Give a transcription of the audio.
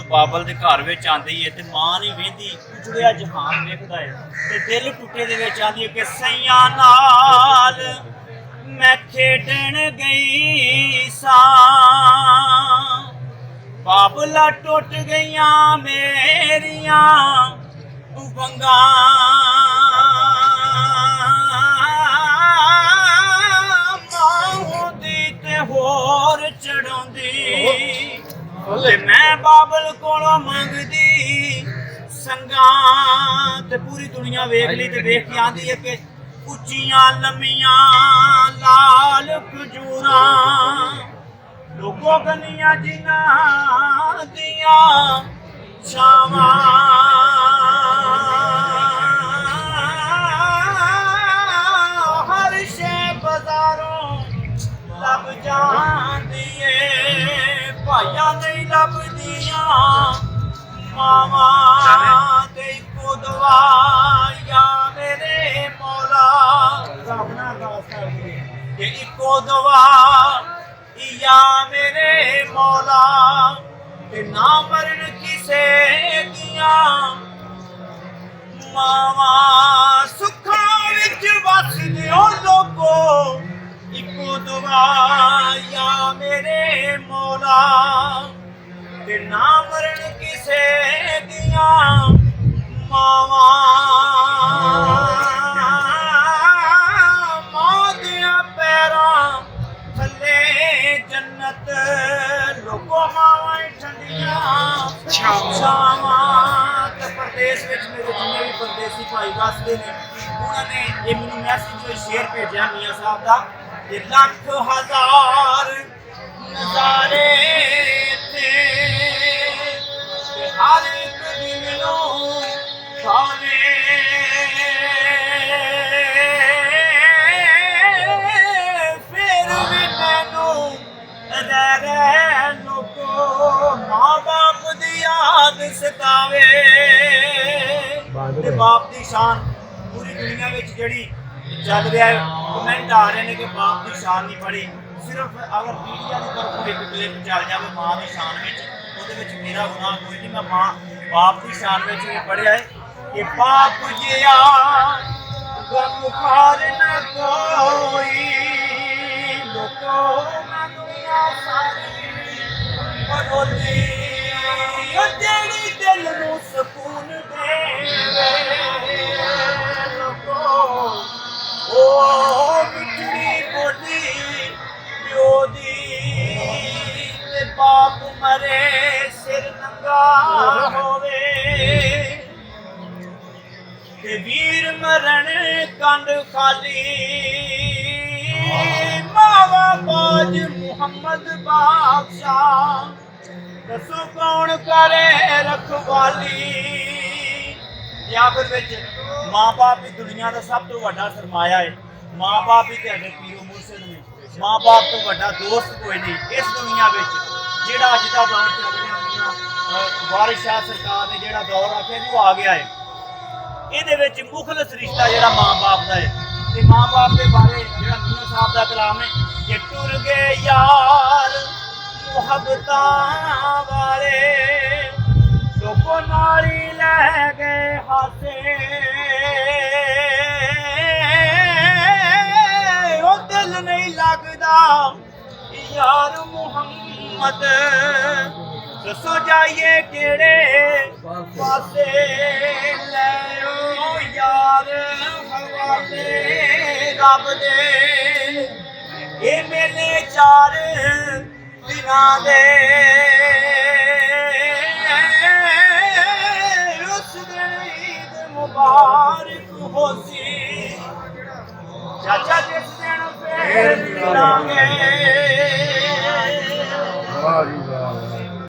ਬਾਬਲ ਦੇ ਘਰ ਵਿੱਚ ਆਂਦੀ ਹੈ ਤੇ ਮਾਂ ਨਹੀਂ ਵੇਂਦੀ, ਉਜੜਿਆ ਜਹਾਨ ਵੇਖਦਾ ਹੈ ਤੇ ਦਿਲ ਟੁੱਟੇ ਦੇ ਵਿੱਚ ਆਂਦੀ ਹੈ ਕਿ ਸਈਆਂ ਨਾਲ ਮੈਂ ਖੇਡਣ ਗਈ ਸਾਂ, ਬਾਬਲਾ ਟੁੱਟ ਗਈਆਂ ਮੇਰੀਆਂ ਵੰਗਾਂ, ਮਾਂ ਦੀ ਤੇ ਹੋਰ ਚੜਾਉਂਦੀ ਤੇ ਮੈਂ ਬਾਬਲ ਕੋਲੋਂ ਮੰਗਦੀ ਸੰਗਾਂ। ਤੇ ਪੂਰੀ ਦੁਨੀਆ ਵੇਖ ਲਈ ਤੇ ਵੇਖ ਕੇ ਆਂਦੀ ਹੈ ਕਿ ਉੱਚੀਆਂ ਲੰਮੀਆਂ ਲਾਲ ਖਜੂਰਾਂ ਲੋਕੋ ਗਲੀਆਂ ਜਿਨ੍ਹਾਂ ਦੀਆਂ ਛਾਵਾਂ, ਹਰ ਸ਼ੈ ਬਾਜ਼ਾਰੋਂ ਲੱਭ ਜਾਂਦੀ ਏ, ਭਾਈਆਂ ਨਹੀਂ ਲੱਭਦੀਆਂ ਮਾਵਾਂ ਤੇ ਇੱਕੋ ਦੁਆ ਯਾ ਮੇਰੇ ਮੌਲਾ, ਰੱਬ ਨਾਲ ਅਰਦਾਸ ਕਰਦੀ ਕਿ ਇੱਕੋ ਦੁਆ ਯਾ ਮੇਰੇ ਮੌਲਾ, ਤੇ ਨਾ ਮਰਨ ਕਿਸੇ ਦੀਆਂ ਮਾਵਾਂ, ਸੁੱਖਾਂ ਵਿੱਚ ਵਸਦਿਓ ਲੋਕੋ ਇੱਕੋ ਦੁਆ ਯਾ ਮੇਰੇ ਮੌਲਾ, ਤੇ ਨਾ ਮਰਨ ਕਿਸੇ ਦੀਆਂ ਮਾਵਾਂ, ਮਾਂ ਦੀਆਂ ਪੈਰਾਂ ਥੱਲੇ ਜੰਨਤ ਲੋਕੋ ਮਾਵਾਂ ਠੰਡੀਆਂ ਛਾਵਾਂ। ਤੇ ਪਰਦੇਸ ਵਿੱਚ ਮੇਰੇ ਜਿੰਨੇ ਵੀ ਪਰਦੇਸੀ ਭਾਈ ਵਸਦੇ ਨੇ ਉਹਨਾਂ ਨੇ ਇਹ ਮੈਨੂੰ ਮੈਸੇਜ ਸ਼ੇਅਰ ਭੇਜਿਆ ਮੀਆਂ ਸਾਹਿਬ ਦਾ ਕਿ ਲੱਖ ਹਜ਼ਾਰ ਨਜ਼ਾਰੇ ਤੇ ਹਰ ਇੱਕ ਦਿਨ ਨੂੰ ਭਾਵੇਂ ਫਿਰ ਵੀ ਮੈਨੂੰ ਰਹਿ ਲੋਕੋ ਮਾਂ ਬਾਪ ਦੀ ਯਾਦ ਸਤਾਵੇ। ਤੇ ਬਾਪ ਦੀ ਸ਼ਾਨ ਪੂਰੀ ਦੁਨੀਆ ਵਿੱਚ ਜਿਹੜੀ ਚੱਲ ਰਿਹਾ ਹੈ, ਕਮੈਂਟ ਆ ਰਹੇ ਨੇ ਕਿ ਬਾਪ ਦੀ ਸ਼ਾਨ ਨਹੀਂ ਪੜ੍ਹੀ, ਸਿਰਫ ਅਗਰ ਮੀਡੀਆ ਦੀ ਤਰਫੋਂ ਇੱਕ ਕਲਿੱਪ ਚੱਲ ਜਾਵੇ ਮਾਂ ਦੀ ਸ਼ਾਨ ਵਿੱਚ, ਉਹਦੇ ਵਿੱਚ ਮੇਰਾ ਗੁਨਾਹ ਕੋਈ ਨਹੀਂ। ਮੈਂ ਮਾਂ ਬਾਪ ਦੀ ਸ਼ਾਨ ਵਿੱਚ ਵੀ ਪੜ੍ਹਿਆ ਹੈ ਕਿ ਬਾਪ ਜਿਆ ਗਮ ਖਾਰ ਨਾ ਕੋਈ ਲੋਕੋ ਮੈਂ ਦੁਨੀਆ ਸਾਰੀ ਬਦੋਲੀ, ਜਿਹੜੀ ਦਿਲ ਨੂੰ ਸਕੂਨ ਦੇਵੇ ਲੋਕੋ ਉਹ ਮਿੱਠੜੀ ਬੋਲੀ ਪਿਓ ਦੀ, ਤੇ ਬਾਪ ਮਰੇ ਸਿਰ ਨੰਗਾ ਹੋਵੇ, ਤੇ ਵੀਰ ਮਰਨ ਕੰਧ ਖਾਲੀ ਮਾਵਾ ਬਾਜ ਮੁਹੰਮਦ ਬਾਦਸ਼ਾਹ, ਦੱਸੋ ਕੌਣ ਕਰੇ ਰਖਵਾਲੀ। ਤੇ ਆਖਰ ਵਿੱਚ ਮਾਂ ਬਾਪ ਹੀ ਦੁਨੀਆ ਦਾ ਸਭ ਤੋਂ ਵੱਡਾ ਸਰਮਾਇਆ ਹੈ, ਮਾਂ ਬਾਪ ਹੀ ਤੁਹਾਡੇ ਪੀਰੋ ਮੁਰਸ਼ਿਦ ਨੇ, ਮਾਂ ਬਾਪ ਤੋਂ ਵੱਡਾ ਦੋਸਤ ਕੋਈ ਨਹੀਂ ਇਸ ਦੁਨੀਆ ਵਿੱਚ। ਜਿਹੜਾ ਅੱਜ ਦਾ ਦੌਰ ਚੱਲ ਰਿਹਾ, ਵਾਰਿਸ ਸ਼ਾਹ ਸਰਕਾਰ ਨੇ ਜਿਹੜਾ ਦੌਰ ਆਖਿਆ ਜੀ ਉਹ ਆ ਗਿਆ ਹੈ, ਇਹਦੇ ਵਿੱਚ ਮੁਖਲਸ ਰਿਸ਼ਤਾ ਜਿਹੜਾ ਮਾਂ ਬਾਪ ਦਾ ਹੈ। ਤੇ ਮਾਂ ਬਾਪ ਦੇ ਬਾਰੇ ਜਿਹੜਾ ਮੀਆਂ ਸਾਹਿਬ ਦਾ ਕਲਾਮ ਹੈ ਕਿ ਟੁਰ ਗਏ ਯਾਰ ਮੁਹੱਬਤਾਂ ਵਾਲੇ ਲੋਕੋ ਨਾਲੀ ਲੈ ਗਏ ਹਾਸੇ, ਉਹ ਦਿਲ ਨਹੀਂ ਲੱਗਦਾ ਯਾਰ ਮੁਹੰਮਦ, ਦੱਸੋ ਜਾਈਏ ਕਿਹੜੇ ਪਾਸੇ ਲੈਓ ਯਾਰ ਹਵਾਲੇ ਰੱਬ ਦੇ, ਇਹ ਮੇਲੇ 4 ਦਿਨਾਂ ਦੇ ਉਸ ਦਿਨ ਈਦ ਮੁਬਾਰਕ ਹੋਸੀ, ਚਾਚਾ ਜਿਸ ਦਿਨ ਫੇਰ ਮਿਲਾਂਗੇ